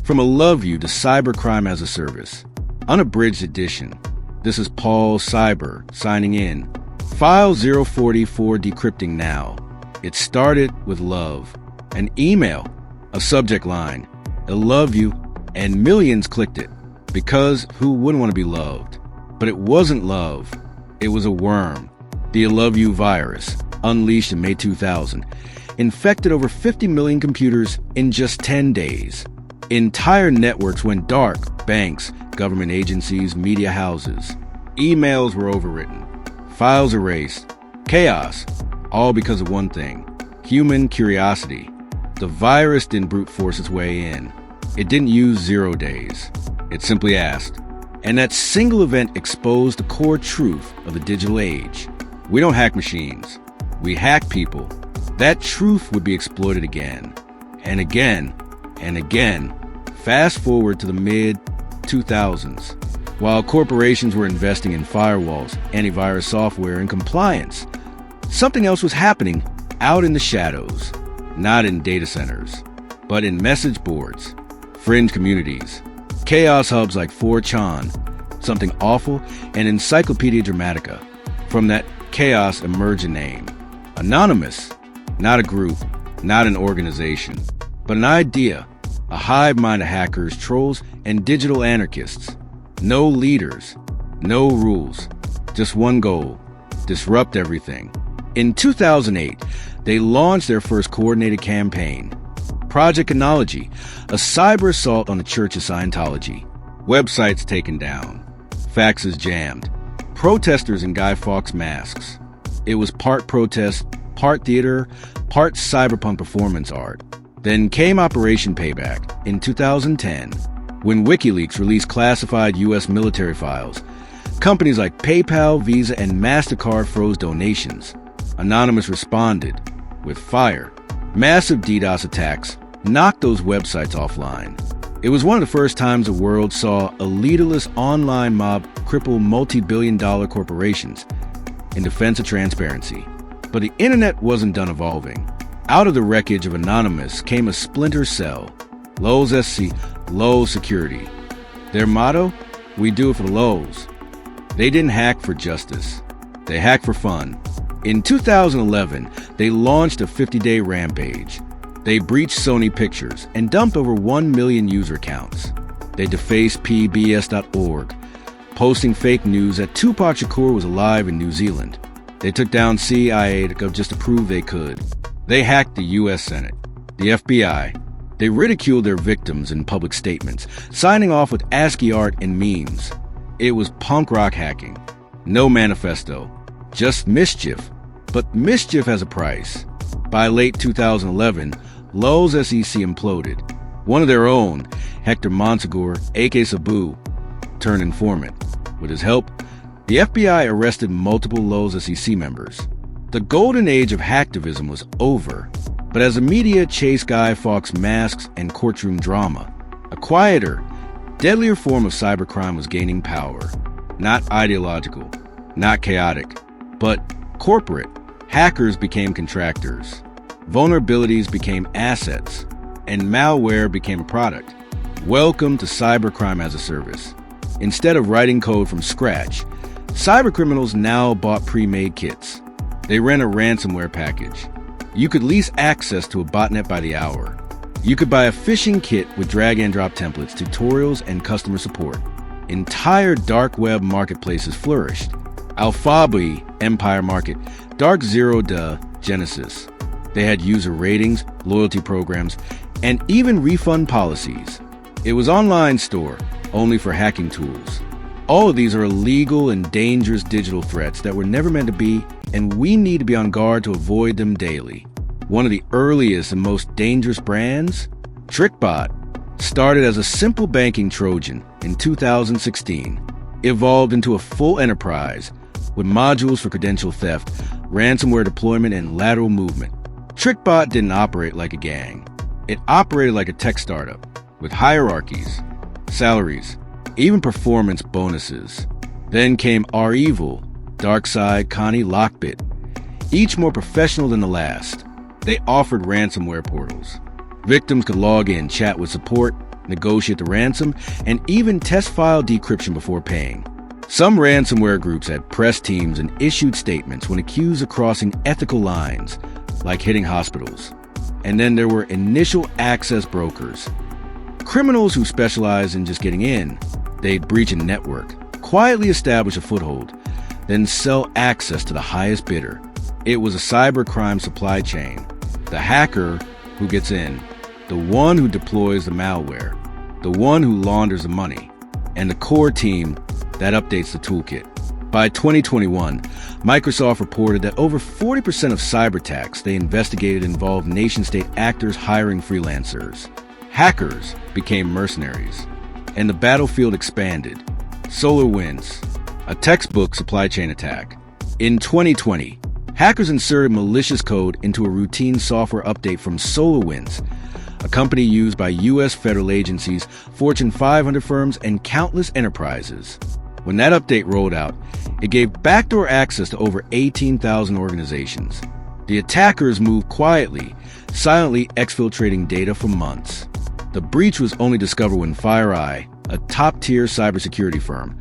From ILOVEYOU to Cybercrime as a Service. Unabridged edition. This is Paul Cyber signing in. File 044 decrypting now. It started with love. An email, a subject line, ILOVEYOU, and millions clicked it. Because who wouldn't want to be loved? But it wasn't love. It was a worm. The ILOVEYOU virus, unleashed in May 2000, infected over 50 million computers in just 10 days. Entire networks went dark. Banks, government agencies, media houses. Emails were overwritten. Files erased. Chaos. All because of one thing. Human curiosity. The virus didn't brute force its way in. It didn't use 0 days. It simply asked. And that single event exposed the core truth of the digital age. We don't hack machines. We hack people. That truth would be exploited again. And again. And again. Fast forward to the mid-2000s. While corporations were investing in firewalls, antivirus software, and compliance, something else was happening out in the shadows. Not in data centers, but in message boards, fringe communities, chaos hubs like 4chan, Something Awful, and Encyclopedia Dramatica. From that chaos emerged a name. Anonymous. Not a group, not an organization, but an idea. A hive mind of hackers, trolls, and digital anarchists. No leaders, no rules, just one goal: disrupt everything. In 2008, they launched their first coordinated campaign, Project Chronology, a cyber assault on the Church of Scientology. Websites taken down, faxes jammed, protesters in Guy Fawkes masks. It was part protest, part theater, part cyberpunk performance art. Then came Operation Payback in 2010, when WikiLeaks released classified U.S. military files. Companies like PayPal, Visa, and MasterCard froze donations. Anonymous responded with fire. Massive DDoS attacks knocked those websites offline. It was one of the first times the world saw a leaderless online mob cripple multi-billion-dollar corporations in defense of transparency. But the internet wasn't done evolving. Out of the wreckage of Anonymous came a splinter cell, LulzSec, Lulz Security. Their motto? We do it for the Lulz. They didn't hack for justice. They hacked for fun. In 2011, they launched a 50-day rampage. They breached Sony Pictures and dumped over 1 million user accounts. They defaced pbs.org, posting fake news that Tupac Shakur was alive in New Zealand. They took down CIA just to prove they could. They hacked the U.S. Senate, the FBI. They ridiculed their victims in public statements, signing off with ASCII art and memes. It was punk rock hacking. No manifesto. Just mischief. But mischief has a price. By late 2011, LulzSec imploded. One of their own, Hector Monsegur, a.k.a. Sabu, turned informant. With his help, the FBI arrested multiple LulzSec members. The golden age of hacktivism was over, but as the media chased Guy Fawkes masks and courtroom drama, a quieter, deadlier form of cybercrime was gaining power. Not ideological, not chaotic, but corporate. Hackers became contractors. Vulnerabilities became assets, and malware became a product. Welcome to Cybercrime as a Service. Instead of writing code from scratch, cybercriminals now bought pre-made kits. They ran a ransomware package. You could lease access to a botnet by the hour. You could buy a phishing kit with drag-and-drop templates, tutorials, and customer support. Entire dark web marketplaces flourished. Alphabi, Empire Market, Dark Zero Duh, Genesis. They had user ratings, loyalty programs, and even refund policies. It was online store, only for hacking tools. All of these are illegal and dangerous digital threats that were never meant to be, and we need to be on guard to avoid them daily. One of the earliest and most dangerous brands, TrickBot, started as a simple banking Trojan in 2016, evolved into a full enterprise with modules for credential theft, ransomware deployment, and lateral movement. TrickBot didn't operate like a gang. It operated like a tech startup, with hierarchies, salaries, even performance bonuses. Then came REvil, DarkSide, Connie, Lockbit, each more professional than the last. They offered ransomware portals. Victims could log in, chat with support, negotiate the ransom, and even test file decryption before paying. Some ransomware groups had press teams and issued statements when accused of crossing ethical lines, like hitting hospitals. And then there were initial access brokers, criminals who specialize in just getting in. They'd breach a network, quietly establish a foothold, then sell access to the highest bidder. It was a cybercrime supply chain. The hacker who gets in, the one who deploys the malware, the one who launders the money, and the core team that updates the toolkit. By 2021, Microsoft reported that over 40% of cyber attacks they investigated involved nation-state actors hiring freelancers. Hackers became mercenaries, and the battlefield expanded. SolarWinds, a textbook supply chain attack. In 2020, hackers inserted malicious code into a routine software update from SolarWinds, a company used by U.S. federal agencies, Fortune 500 firms, and countless enterprises. When that update rolled out, it gave backdoor access to over 18,000 organizations. The attackers moved quietly, silently exfiltrating data for months. The breach was only discovered when FireEye, a top-tier cybersecurity firm,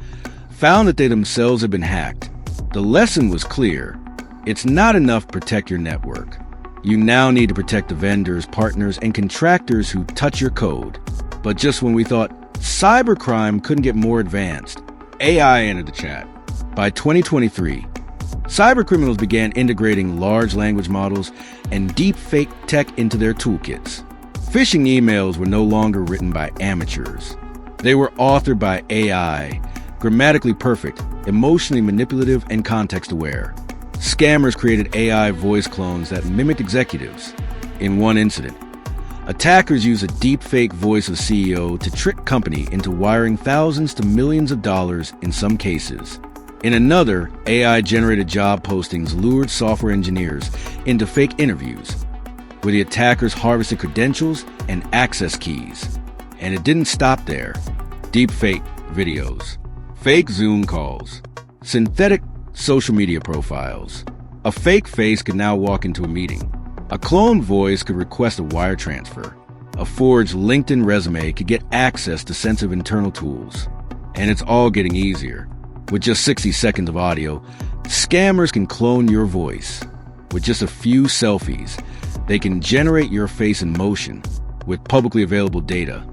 found that they themselves had been hacked. The lesson was clear. It's not enough to protect your network. You now need to protect the vendors, partners, and contractors who touch your code. But just when we thought cybercrime couldn't get more advanced, AI entered the chat. By 2023, cybercriminals began integrating large language models and deepfake tech into their toolkits. Phishing emails were no longer written by amateurs. They were authored by AI, grammatically perfect, emotionally manipulative, and context-aware. Scammers created AI voice clones that mimicked executives. In one incident, attackers used a deepfake voice of CEO to trick company into wiring thousands to millions of dollars in some cases. In another, AI-generated job postings lured software engineers into fake interviews, where the attackers harvested credentials and access keys. And it didn't stop there. Deepfake videos, fake Zoom calls, synthetic social media profiles. A fake face could now walk into a meeting. A cloned voice could request a wire transfer. A forged LinkedIn resume could get access to sensitive internal tools. And it's all getting easier. With just 60 seconds of audio, scammers can clone your voice. With just a few selfies, they can generate your face in motion with publicly available data.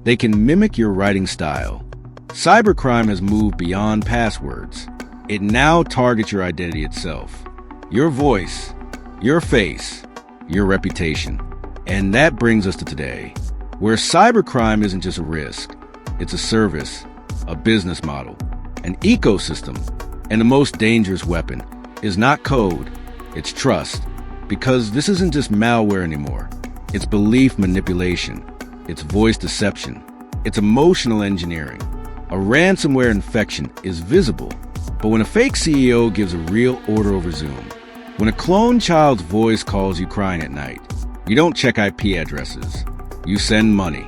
They can mimic your writing style. Cybercrime has moved beyond passwords. It now targets your identity itself. Your voice, your face, your reputation. And that brings us to today, where cybercrime isn't just a risk. It's a service, a business model, an ecosystem. And the most dangerous weapon is not code, it's trust. Because this isn't just malware anymore. It's belief manipulation. It's voice deception. It's emotional engineering. A ransomware infection is visible. But when a fake CEO gives a real order over Zoom, when a cloned child's voice calls you crying at night, you don't check IP addresses. You send money.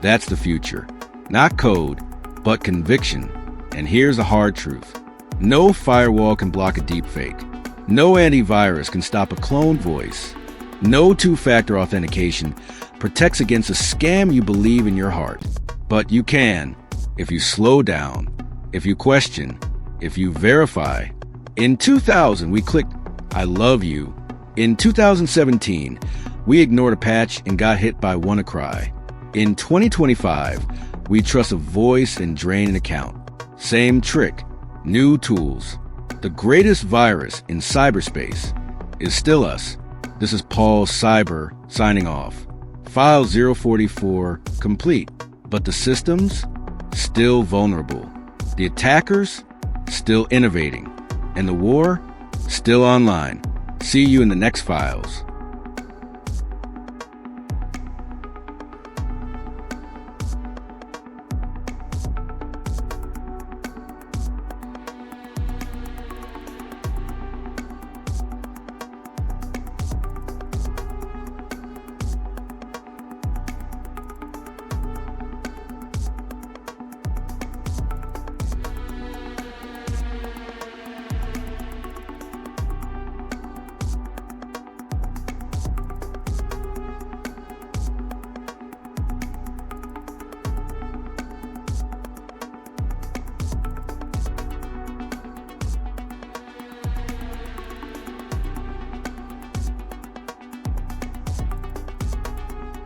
That's the future. Not code, but conviction. And here's the hard truth. No firewall can block a deepfake. No antivirus can stop a cloned voice. No two-factor authentication protects against a scam you believe in your heart. But you can, if you slow down, if you question, if you verify. In 2000, we clicked, "I love you." In 2017, we ignored a patch and got hit by WannaCry. In 2025, we trust a voice and drain an account. Same trick, new tools. The greatest virus in cyberspace is still us. This is Paul Cyber signing off. File 044 complete, but the systems still vulnerable. The attackers still innovating, and the war still online. See you in the next files.